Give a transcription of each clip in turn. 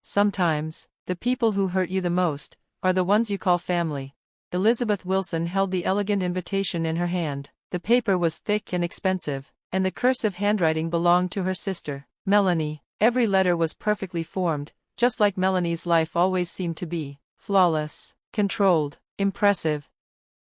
Sometimes, the people who hurt you the most are the ones you call family. Elizabeth Wilson held the elegant invitation in her hand. The paper was thick and expensive, and the cursive handwriting belonged to her sister, Melanie. Every letter was perfectly formed, just like Melanie's life always seemed to be, flawless, controlled, impressive.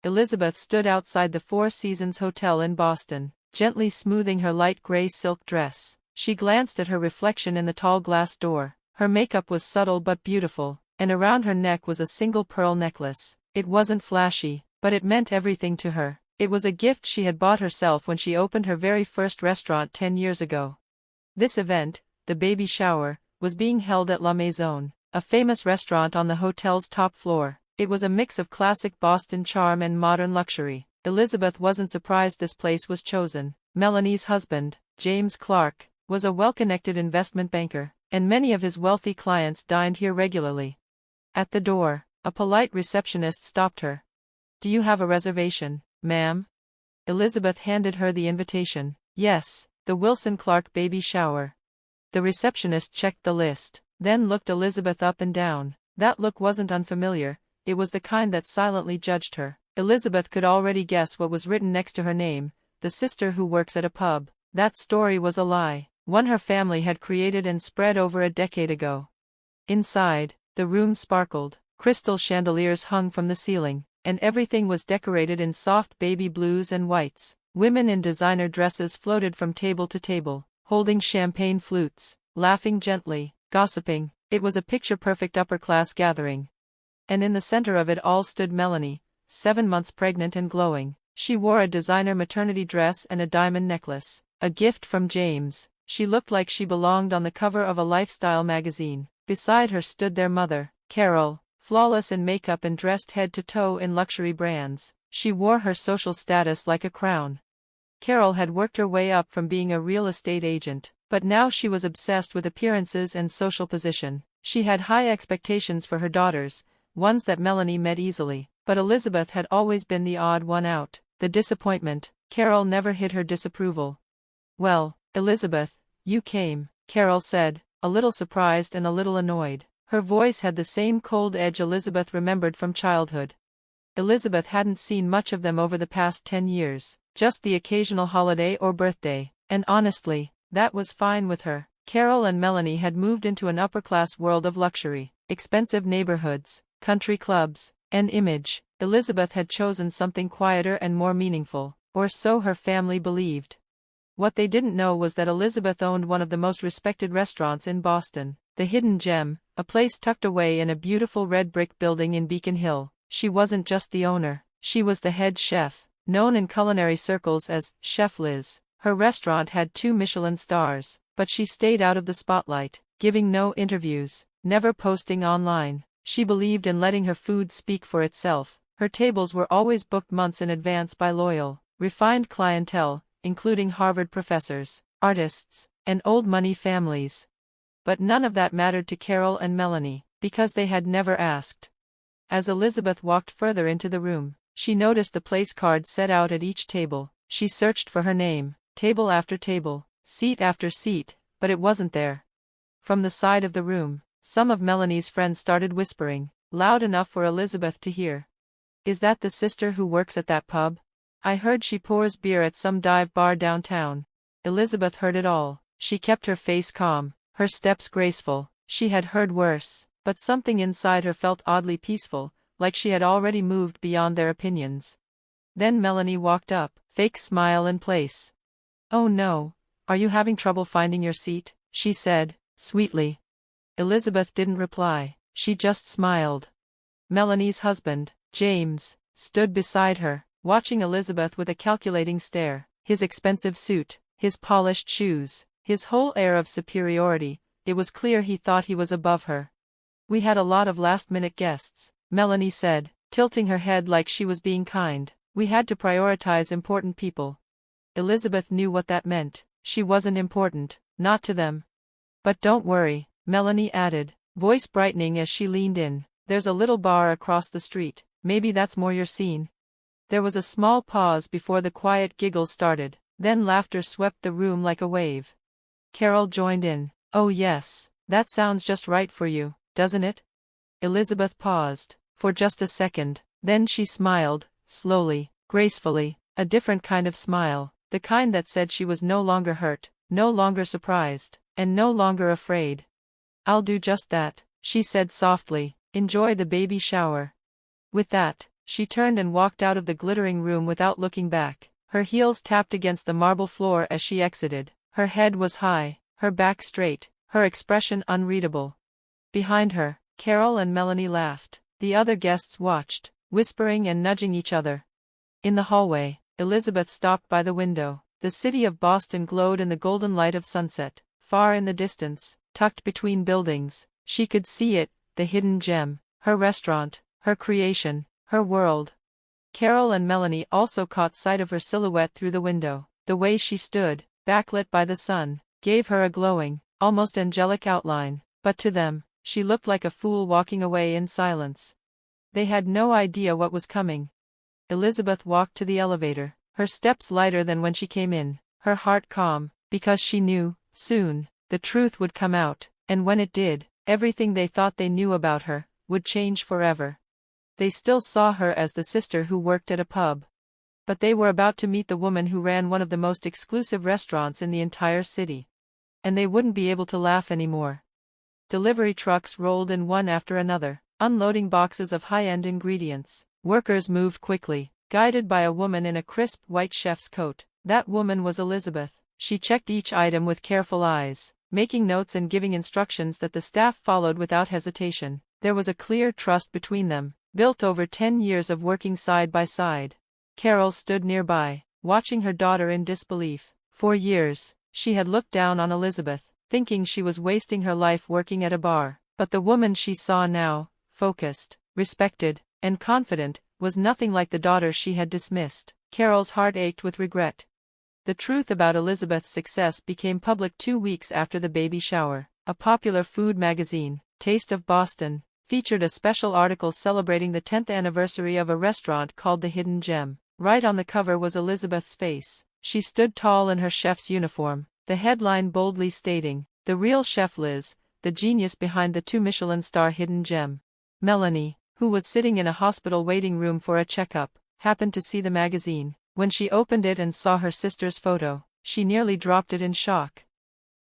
Elizabeth stood outside the Four Seasons Hotel in Boston, gently smoothing her light gray silk dress. She glanced at her reflection in the tall glass door. Her makeup was subtle but beautiful, and around her neck was a single pearl necklace. It wasn't flashy, but it meant everything to her. It was a gift she had bought herself when she opened her very first restaurant 10 years ago. This event, the baby shower, was being held at La Maison, a famous restaurant on the hotel's top floor. It was a mix of classic Boston charm and modern luxury. Elizabeth wasn't surprised this place was chosen. Melanie's husband, James Clark, was a well-connected investment banker, and many of his wealthy clients dined here regularly. At the door, a polite receptionist stopped her. "Do you have a reservation, ma'am?" Elizabeth handed her the invitation. "Yes, the Wilson Clark baby shower." The receptionist checked the list, then looked Elizabeth up and down. That look wasn't unfamiliar, it was the kind that silently judged her. Elizabeth could already guess what was written next to her name, the sister who works at a pub. That story was a lie, one her family had created and spread over a decade ago. Inside, the room sparkled. Crystal chandeliers hung from the ceiling, and everything was decorated in soft baby blues and whites. Women in designer dresses floated from table to table, holding champagne flutes, laughing gently, gossiping. It was a picture-perfect upper-class gathering. And in the center of it all stood Melanie, 7 months pregnant and glowing. She wore a designer maternity dress and a diamond necklace, a gift from James. She looked like she belonged on the cover of a lifestyle magazine. Beside her stood their mother, Carol, flawless in makeup and dressed head to toe in luxury brands. She wore her social status like a crown. Carol had worked her way up from being a real estate agent, but now she was obsessed with appearances and social position. She had high expectations for her daughters, ones that Melanie met easily, but Elizabeth had always been the odd one out, the disappointment. Carol never hid her disapproval. "Well, Elizabeth, you came," Carol said, a little surprised and a little annoyed. Her voice had the same cold edge Elizabeth remembered from childhood. Elizabeth hadn't seen much of them over the past 10 years, just the occasional holiday or birthday, and honestly, that was fine with her. Carol and Melanie had moved into an upper-class world of luxury, expensive neighborhoods, country clubs, and image. Elizabeth had chosen something quieter and more meaningful, or so her family believed. What they didn't know was that Elizabeth owned one of the most respected restaurants in Boston, the Hidden Gem, a place tucked away in a beautiful red brick building in Beacon Hill. She wasn't just the owner, she was the head chef, known in culinary circles as Chef Liz. Her restaurant had 2 Michelin stars, but she stayed out of the spotlight, giving no interviews, never posting online. She believed in letting her food speak for itself. Her tables were always booked months in advance by loyal, refined clientele, including Harvard professors, artists, and old money families. But none of that mattered to Carol and Melanie, because they had never asked. As Elizabeth walked further into the room, she noticed the place cards set out at each table. She searched for her name, table after table, seat after seat, but it wasn't there. From the side of the room, some of Melanie's friends started whispering, loud enough for Elizabeth to hear. "Is that the sister who works at that pub? I heard she pours beer at some dive bar downtown." Elizabeth heard it all. She kept her face calm, her steps graceful. She had heard worse, but something inside her felt oddly peaceful, like she had already moved beyond their opinions. Then Melanie walked up, fake smile in place. "Oh no, are you having trouble finding your seat?" she said, sweetly. Elizabeth didn't reply, she just smiled. Melanie's husband, James, stood beside her, watching Elizabeth with a calculating stare. His expensive suit, his polished shoes, his whole air of superiority, it was clear he thought he was above her. "We had a lot of last-minute guests," Melanie said, tilting her head like she was being kind. "We had to prioritize important people." Elizabeth knew what that meant. She wasn't important, not to them. "But don't worry," Melanie added, voice brightening as she leaned in. "There's a little bar across the street, maybe that's more your scene." There was a small pause before the quiet giggles started, then laughter swept the room like a wave. Carol joined in. "Oh yes, That sounds just right for you, doesn't it? Elizabeth paused, for just a second, then she smiled, slowly, gracefully, a different kind of smile, the kind that said she was no longer hurt, no longer surprised, and no longer afraid. I'll do just that, she said softly. Enjoy the baby shower. With that, she turned and walked out of the glittering room without looking back. Her heels tapped against the marble floor as she exited. Her head was high, her back straight, her expression unreadable. Behind her, Carol and Melanie laughed. The other guests watched, whispering and nudging each other. In the hallway, Elizabeth stopped by the window. The city of Boston glowed in the golden light of sunset. Far in the distance, tucked between buildings, she could see it, the hidden gem, her restaurant, her creation, her world. Carol and Melanie also caught sight of her silhouette through the window. The way she stood, backlit by the sun, gave her a glowing, almost angelic outline, but to them, she looked like a fool walking away in silence. They had no idea what was coming. Elizabeth walked to the elevator, her steps lighter than when she came in, her heart calm, because she knew, soon, the truth would come out, and when it did, everything they thought they knew about her would change forever. They still saw her as the sister who worked at a pub. But they were about to meet the woman who ran one of the most exclusive restaurants in the entire city. And they wouldn't be able to laugh anymore. Delivery trucks rolled in one after another, unloading boxes of high-end ingredients. Workers moved quickly, guided by a woman in a crisp white chef's coat. That woman was Elizabeth. She checked each item with careful eyes, making notes and giving instructions that the staff followed without hesitation. There was a clear trust between them, built over 10 years of working side by side. Carol stood nearby, watching her daughter in disbelief. For years, she had looked down on Elizabeth, thinking she was wasting her life working at a bar. But the woman she saw now, focused, respected, and confident, was nothing like the daughter she had dismissed. Carol's heart ached with regret. The truth about Elizabeth's success became public 2 weeks after the baby shower. A popular food magazine, Taste of Boston, featured a special article celebrating the 10th anniversary of a restaurant called the Hidden Gem. Right on the cover was Elizabeth's face. She stood tall in her chef's uniform, the headline boldly stating, "The real chef Liz, the genius behind the 2 Michelin-star Hidden Gem." Melanie, who was sitting in a hospital waiting room for a checkup, happened to see the magazine. When she opened it and saw her sister's photo, she nearly dropped it in shock.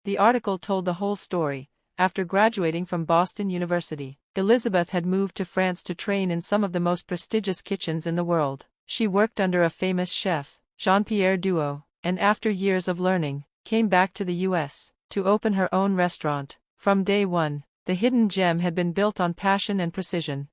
The article told the whole story. After graduating from Boston University, Elizabeth had moved to France to train in some of the most prestigious kitchens in the world. She worked under a famous chef, Jean-Pierre Duo, and after years of learning, came back to the US to open her own restaurant. From day one, the Hidden Gem had been built on passion and precision.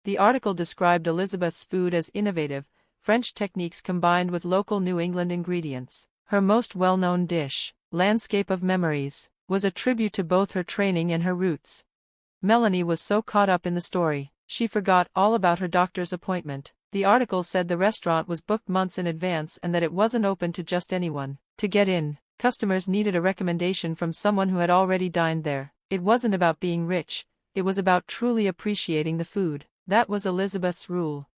The article described Elizabeth's food as innovative, French techniques combined with local New England ingredients. Her most well-known dish, Landscape of Memories, was a tribute to both her training and her roots. Melanie was so caught up in the story, she forgot all about her doctor's appointment. The article said the restaurant was booked months in advance and that it wasn't open to just anyone. To get in, customers needed a recommendation from someone who had already dined there. It wasn't about being rich, it was about truly appreciating the food. That was Elizabeth's rule.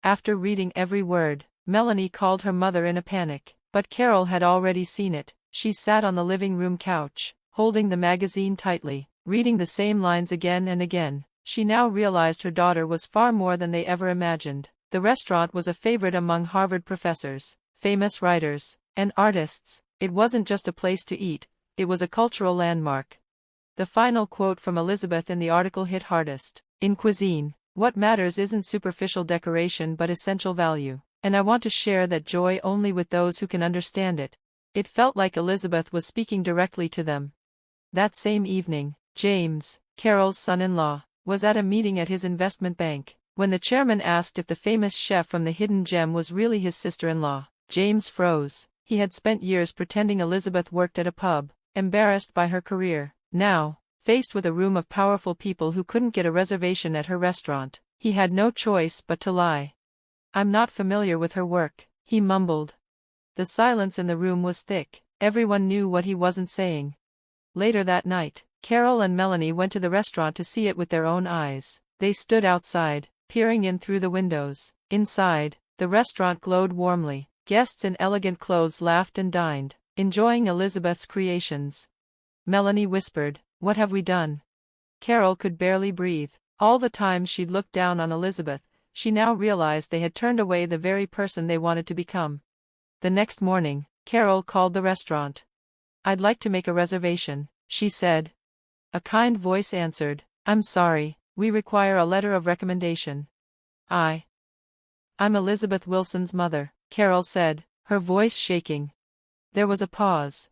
After reading every word, Melanie called her mother in a panic, but Carol had already seen it. She sat on the living room couch, holding the magazine tightly, reading the same lines again and again. She now realized her daughter was far more than they ever imagined. The restaurant was a favorite among Harvard professors, famous writers, and artists. It wasn't just a place to eat, it was a cultural landmark. The final quote from Elizabeth in the article hit hardest. "In cuisine, what matters isn't superficial decoration but essential value, and I want to share that joy only with those who can understand it." It felt like Elizabeth was speaking directly to them. That same evening, James, Carol's son-in-law, was at a meeting at his investment bank. When the chairman asked if the famous chef from the Hidden Gem was really his sister-in-law, James froze. He had spent years pretending Elizabeth worked at a pub, embarrassed by her career. Now, faced with a room of powerful people who couldn't get a reservation at her restaurant, he had no choice but to lie. "I'm not familiar with her work," he mumbled. The silence in the room was thick. Everyone knew what he wasn't saying. Later that night, Carol and Melanie went to the restaurant to see it with their own eyes. They stood outside, peering in through the windows. Inside, the restaurant glowed warmly. Guests in elegant clothes laughed and dined, enjoying Elizabeth's creations. Melanie whispered, What have we done? Carol could barely breathe. All the time she'd looked down on Elizabeth, she now realized they had turned away the very person they wanted to become. The next morning, Carol called the restaurant. "I'd like to make a reservation," she said. A kind voice answered, "I'm sorry, we require a letter of recommendation." I'm Elizabeth Wilson's mother," Carol said, her voice shaking. There was a pause.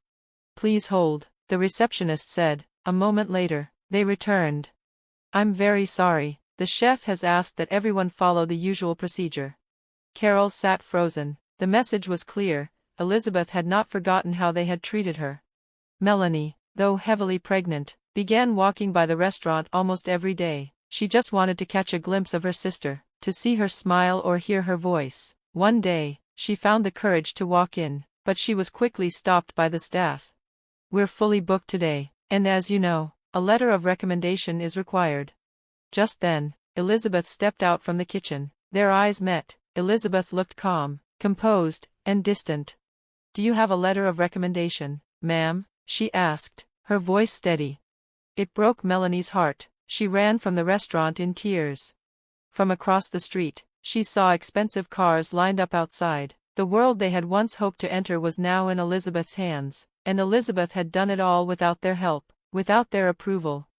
"Please hold," the receptionist said. A moment later, they returned. "I'm very sorry, the chef has asked that everyone follow the usual procedure." Carol sat frozen. The message was clear: Elizabeth had not forgotten how they had treated her. Melanie, though heavily pregnant, began walking by the restaurant almost every day. She just wanted to catch a glimpse of her sister, to see her smile or hear her voice. One day, she found the courage to walk in, but she was quickly stopped by the staff. "We're fully booked today, and as you know, a letter of recommendation is required." Just then, Elizabeth stepped out from the kitchen. Their eyes met. Elizabeth looked calm, composed, and distant. "Do you have a letter of recommendation, ma'am?" she asked, her voice steady. It broke Melanie's heart. She ran from the restaurant in tears. From across the street, she saw expensive cars lined up outside. The world they had once hoped to enter was now in Elizabeth's hands, and Elizabeth had done it all without their help, without their approval.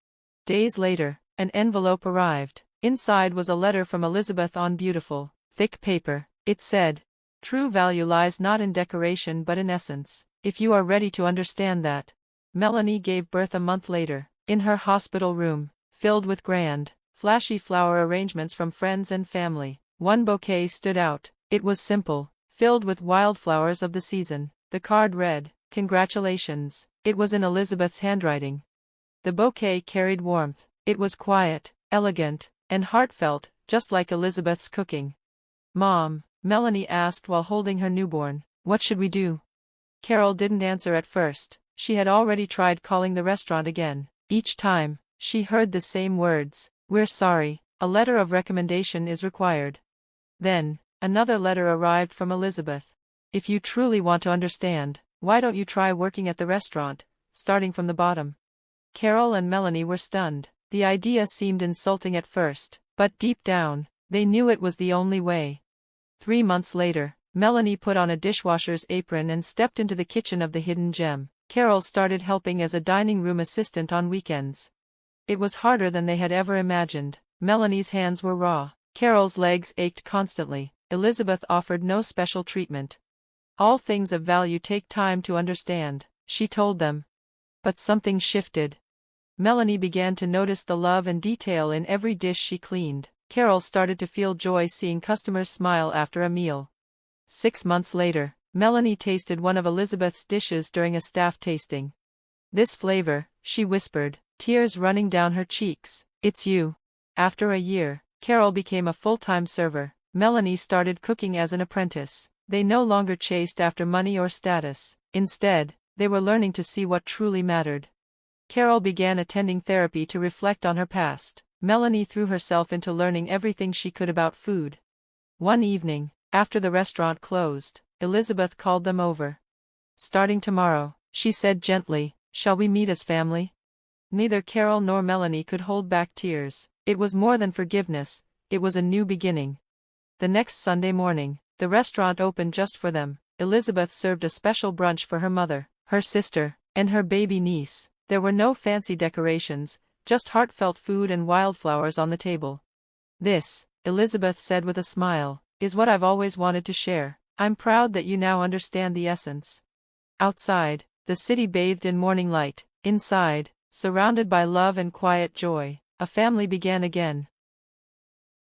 Days later, an envelope arrived. Inside was a letter from Elizabeth on beautiful, thick paper. It said, "True value lies not in decoration but in essence, if you are ready to understand that." Melanie gave birth a month later, in her hospital room, filled with grand, flashy flower arrangements from friends and family. One bouquet stood out. It was simple, filled with wildflowers of the season. The card read, "Congratulations." It was in Elizabeth's handwriting. The bouquet carried warmth. It was quiet, elegant, and heartfelt, just like Elizabeth's cooking. "Mom," Melanie asked while holding her newborn, "what should we do?" Carol didn't answer at first. She had already tried calling the restaurant again. Each time, she heard the same words: "We're sorry, a letter of recommendation is required." Then, another letter arrived from Elizabeth. "If you truly want to understand, why don't you try working at the restaurant, starting from the bottom?" Carol and Melanie were stunned. The idea seemed insulting at first, but deep down, they knew it was the only way. 3 months later, Melanie put on a dishwasher's apron and stepped into the kitchen of the Hidden Gem. Carol started helping as a dining room assistant on weekends. It was harder than they had ever imagined. Melanie's hands were raw. Carol's legs ached constantly. Elizabeth offered no special treatment. "All things of value take time to understand," she told them. But something shifted. Melanie began to notice the love and detail in every dish she cleaned. Carol started to feel joy seeing customers smile after a meal. 6 months later, Melanie tasted one of Elizabeth's dishes during a staff tasting. "This flavor," she whispered, tears running down her cheeks, "it's you." After a year, Carol became a full-time server. Melanie started cooking as an apprentice. They no longer chased after money or status. Instead, they were learning to see what truly mattered. Carol began attending therapy to reflect on her past. Melanie threw herself into learning everything she could about food. One evening, after the restaurant closed, Elizabeth called them over. "Starting tomorrow," she said gently, "shall we meet as family?" Neither Carol nor Melanie could hold back tears. It was more than forgiveness, it was a new beginning. The next Sunday morning, the restaurant opened just for them. Elizabeth served a special brunch for her mother, her sister, and her baby niece. There were no fancy decorations, just heartfelt food and wildflowers on the table. "This," Elizabeth said with a smile, "is what I've always wanted to share. I'm proud that you now understand the essence." Outside, the city bathed in morning light. Inside, surrounded by love and quiet joy, a family began again.